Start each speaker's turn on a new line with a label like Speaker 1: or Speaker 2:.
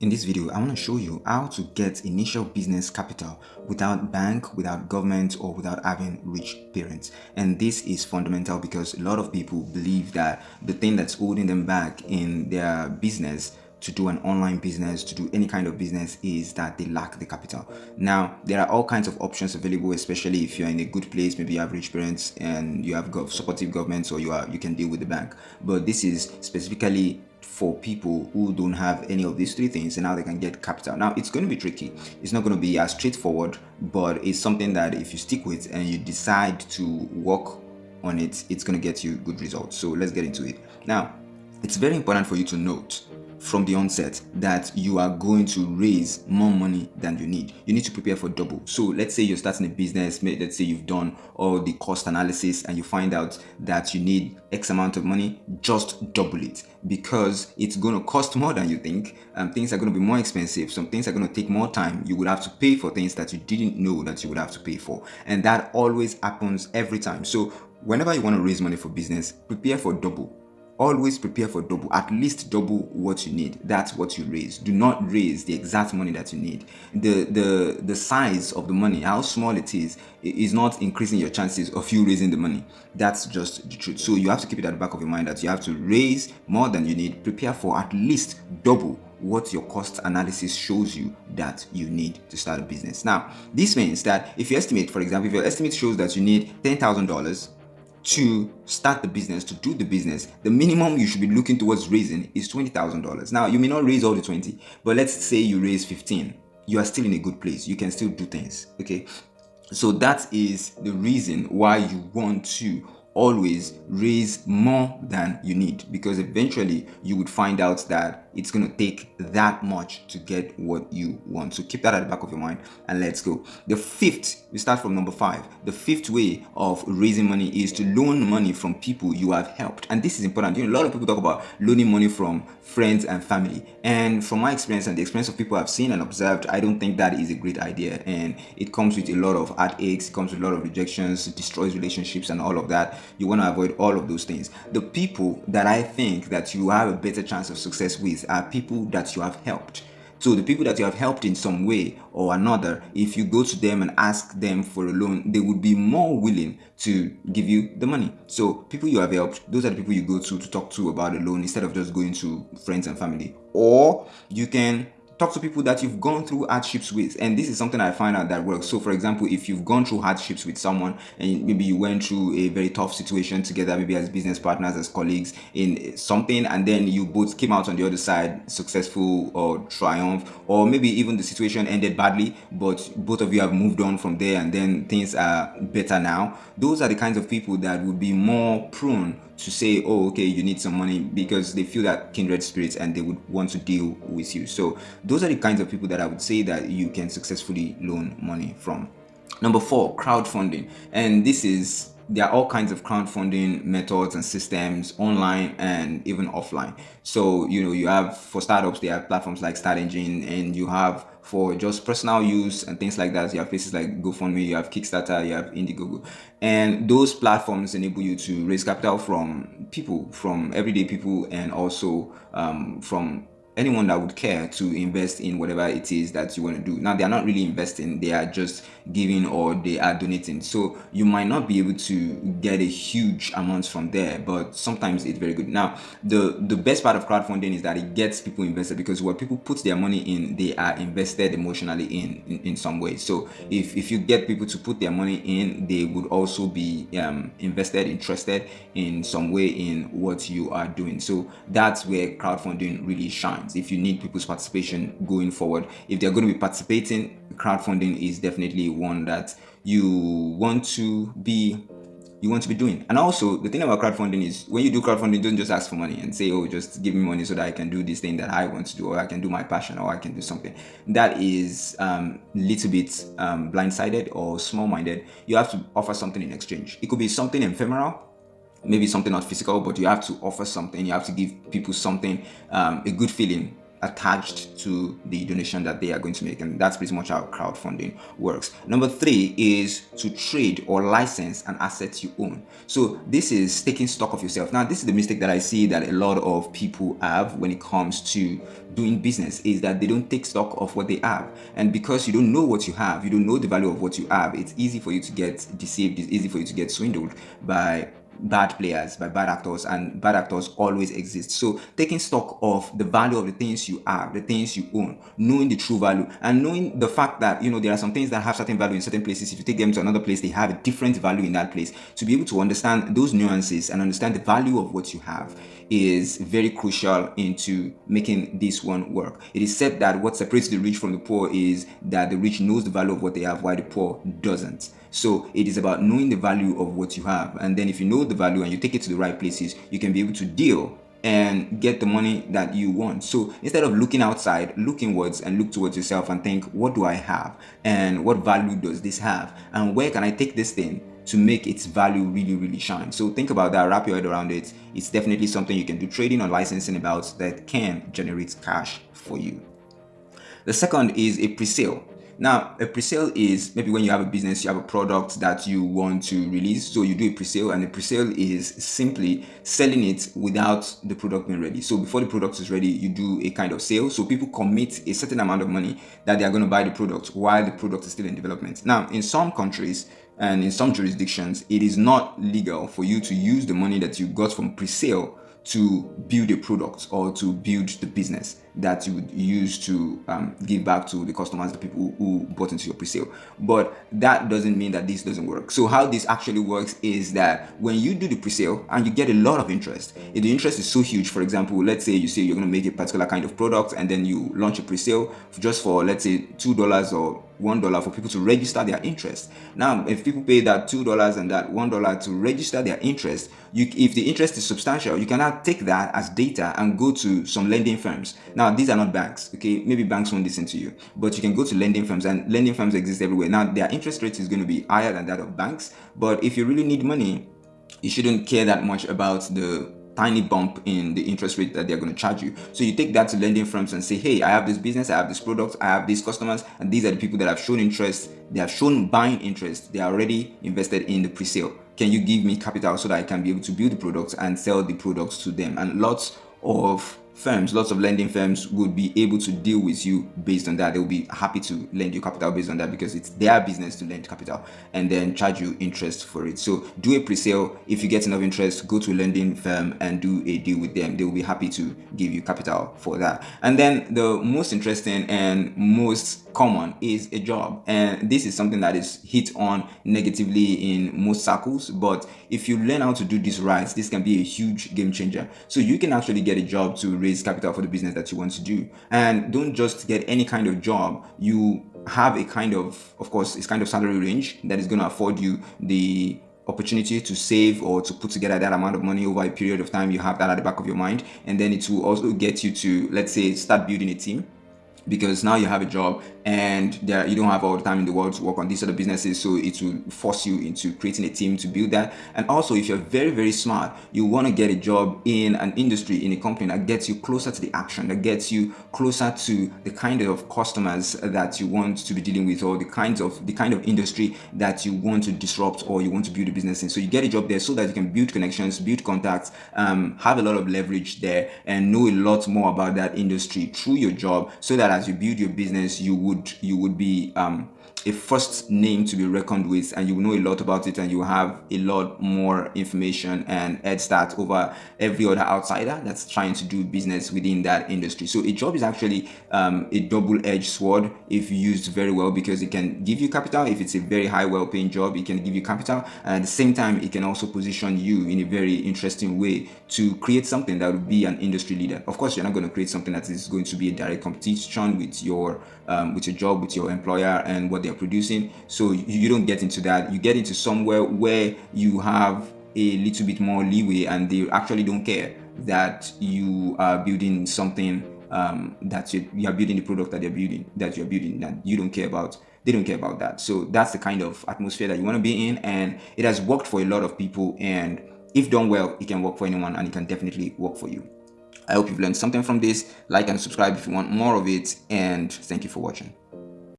Speaker 1: In this video, I want to show you how to get initial business capital without bank, without government, or without having rich parents. And this is fundamental because a lot of people believe that the thing that's holding them back in their business to do an online business, to do any kind of business, is that they lack the capital. Now, there are all kinds of options available, especially if you're in a good place, maybe you have rich parents and you have supportive governments, or you can deal with the bank. But this is specifically for people who don't have any of these three things and how they can get capital. Now, it's going to be tricky. It's not going to be as straightforward, but it's something that if you stick with and you decide to work on it, it's going to get you good results. So let's get into it. Now, it's very important for you to note from the onset that you are going to raise more money than you need. You need to prepare for double. So let's say you're starting a business, let's say you've done all the cost analysis and you find out that you need X amount of money, just double it, because it's going to cost more than you think. Things are going to be more expensive. Some things are going to take more time. You would have to pay for things that you didn't know that you would have to pay for. And that always happens every time. So whenever you want to raise money for business, prepare for double. Always prepare for double, at least double what you need. That's what you raise. Do not raise the exact money that you need. The size of the money, how small it is not increasing your chances of you raising the money. That's just the truth. So you have to keep it at the back of your mind that you have to raise more than you need. Prepare for at least double what your cost analysis shows you that you need to start a business. Now, this means that if you estimate, for example, if your estimate shows that you need $10,000 to start the business, to do the business, the minimum you should be looking towards raising is $20,000. Now, you may not raise all the 20, but let's say you raise 15. You are still in a good place. You can still do things. Okay. So that is the reason why you want to always raise more than you need, because eventually you would find out that it's going to take that much to get what you want. So keep that at the back of your mind and let's go. The fifth, we start from number 5. The fifth way of raising money is to loan money from people you have helped. And this is important. A lot of people talk about loaning money from friends and family. And from my experience and the experience of people I've seen and observed, I don't think that is a great idea. And it comes with a lot of heartaches, it comes with a lot of rejections, it destroys relationships and all of that. You want to avoid all of those things. The people that I think that you have a better chance of success with are people that you have helped. So the people that you have helped in some way or another, if you go to them and ask them for a loan, they would be more willing to give you the money. So people you have helped, those are the people you go to talk to about a loan, instead of just going to friends and family. Or you can talk to people that you've gone through hardships with, and this is something I find out that works. So for example, if you've gone through hardships with someone and maybe you went through a very tough situation together, maybe as business partners, as colleagues in something, and then you both came out on the other side successful or triumph, or maybe even the situation ended badly but both of you have moved on from there and then things are better now, those are the kinds of people that would be more prone to say, oh, okay, you need some money, because they feel that kindred spirits and they would want to deal with you. So those are the kinds of people that I would say that you can successfully loan money from. Number 4, crowdfunding. And there are all kinds of crowdfunding methods and systems, online and even offline. So, you have for startups, there are platforms like Start Engine, and you have for just personal use and things like that. You have places like GoFundMe, you have Kickstarter, you have Indiegogo. And those platforms enable you to raise capital from people, from everyday people, and also from anyone that would care to invest in whatever it is that you want to do. Now, they are not really investing, they are just giving or they are donating. So you might not be able to get a huge amount from there, but sometimes it's very good. Now, the best part of crowdfunding is that it gets people invested, because what people put their money in, they are invested emotionally in some way. So if you get people to put their money in, they would also be invested, interested in some way in what you are doing. So that's where crowdfunding really shines. If you need people's participation going forward, if they're going to be participating, crowdfunding is definitely one that you want to be doing. And also, the thing about crowdfunding is, when you do crowdfunding, don't just ask for money and say, oh, just give me money so that I can do this thing that I want to do, or I can do my passion, or I can do something. That is little bit blindsided or small-minded. You have to offer something in exchange. It could be something ephemeral, maybe something not physical, but you have to offer something. You have to give people something, a good feeling attached to the donation that they are going to make, and that's pretty much how crowdfunding works. Number 3 is to trade or license an asset you own. So this is taking stock of yourself. Now, this is the mistake that I see that a lot of people have when it comes to doing business, is that they don't take stock of what they have. And because you don't know what you have, you don't know the value of what you have, it's easy for you to get deceived, it's easy for you to get swindled by bad players, by bad actors, and bad actors always exist. So taking stock of the value of the things you have, the things you own, knowing the true value, and knowing the fact that there are some things that have certain value in certain places. If you take them to another place, they have a different value in that place. To be able to understand those nuances and understand the value of what you have is very crucial into making this one work. It is said that what separates the rich from the poor is that the rich knows the value of what they have, while the poor doesn't. So it is about knowing the value of what you have, and then if you know the value and you take it to the right places, you can be able to deal and get the money that you want. So instead of looking outside, look inwards and look towards yourself and think, what do I have, and what value does this have, and where can I take this thing to make its value really, really shine? So think about that, wrap your head around it. It's definitely something you can do trading or licensing about that can generate cash for you. The second is a pre-sale. Now, a pre-sale is maybe when you have a business, you have a product that you want to release. So you do a pre-sale, and a pre-sale is simply selling it without the product being ready. So before the product is ready, you do a kind of sale. So people commit a certain amount of money that they are going to buy the product while the product is still in development. Now, in some countries and in some jurisdictions, it is not legal for you to use the money that you got from pre-sale to build a product or to build the business that you would use to give back to the customers, the people who bought into your pre-sale. But that doesn't mean that this doesn't work. So how this actually works is that when you do the pre-sale and you get a lot of interest, if the interest is so huge, for example, let's say you say you're going to make a particular kind of product and then you launch a pre-sale just for, let's say, $2 or $1 for people to register their interest. Now, if people pay that $2 and that $1 to register their interest, if the interest is substantial, you can now take that as data and go to some lending firms. Now, these are not banks, okay? Maybe banks won't listen to you, but you can go to lending firms, and lending firms exist everywhere. Now, their interest rate is going to be higher than that of banks, but if you really need money, you shouldn't care that much about the tiny bump in the interest rate that they're going to charge you. So you take that to lending firms and say, hey, I have this business, I have this product, I have these customers, and these are the people that have shown interest, they have shown buying interest, they are already invested in the pre-sale. Can you give me capital so that I can be able to build the products and sell the products to them? And lots of lending firms would be able to deal with you based on that. They'll be happy to lend you capital based on that, because it's their business to lend capital and then charge you interest for it. So do a pre-sale. If you get enough interest, go to a lending firm and do a deal with them. They will be happy to give you capital for that. And then the most interesting and most common is a job, and this is something that is hit on negatively in most circles, but if you learn how to do this right, this can be a huge game changer. So you can actually get a job to raise capital for the business that you want to do, and don't just get any kind of job. You have a kind of course, it's kind of salary range that is going to afford you the opportunity to save or to put together that amount of money over a period of time. You have that at the back of your mind, and then it will also get you to, let's say, start building a team, because now you have a job and you don't have all the time in the world to work on these other businesses. So it will force you into creating a team to build that. And also, if you're very, very smart, you want to get a job in an industry, in a company that gets you closer to the action, that gets you closer to the kind of customers that you want to be dealing with, or the kind of industry that you want to disrupt or you want to build a business in. So you get a job there so that you can build connections, build contacts, have a lot of leverage there, and know a lot more about that industry through your job, so that as you build your business, you would be a first name to be reckoned with, and you will know a lot about it, and you have a lot more information and head start over every other outsider that's trying to do business within that industry. So a job is actually a double-edged sword if used very well, because it can give you capital. If it's a very high, well-paying job, it can give you capital, and at the same time, it can also position you in a very interesting way to create something that would be an industry leader. Of course, you're not going to create something that is going to be a direct competition with your job, with your employer and what they're producing. So you don't get into that. You get into somewhere where you have a little bit more leeway, and they actually don't care that you are building something, that you are building the product that you're building, that you don't care about. They don't care about that. So that's the kind of atmosphere that you want to be in, and it has worked for a lot of people, and if done well, it can work for anyone, and it can definitely work for you. I hope you've learned something from this. Like and subscribe if you want more of it, and thank you for watching.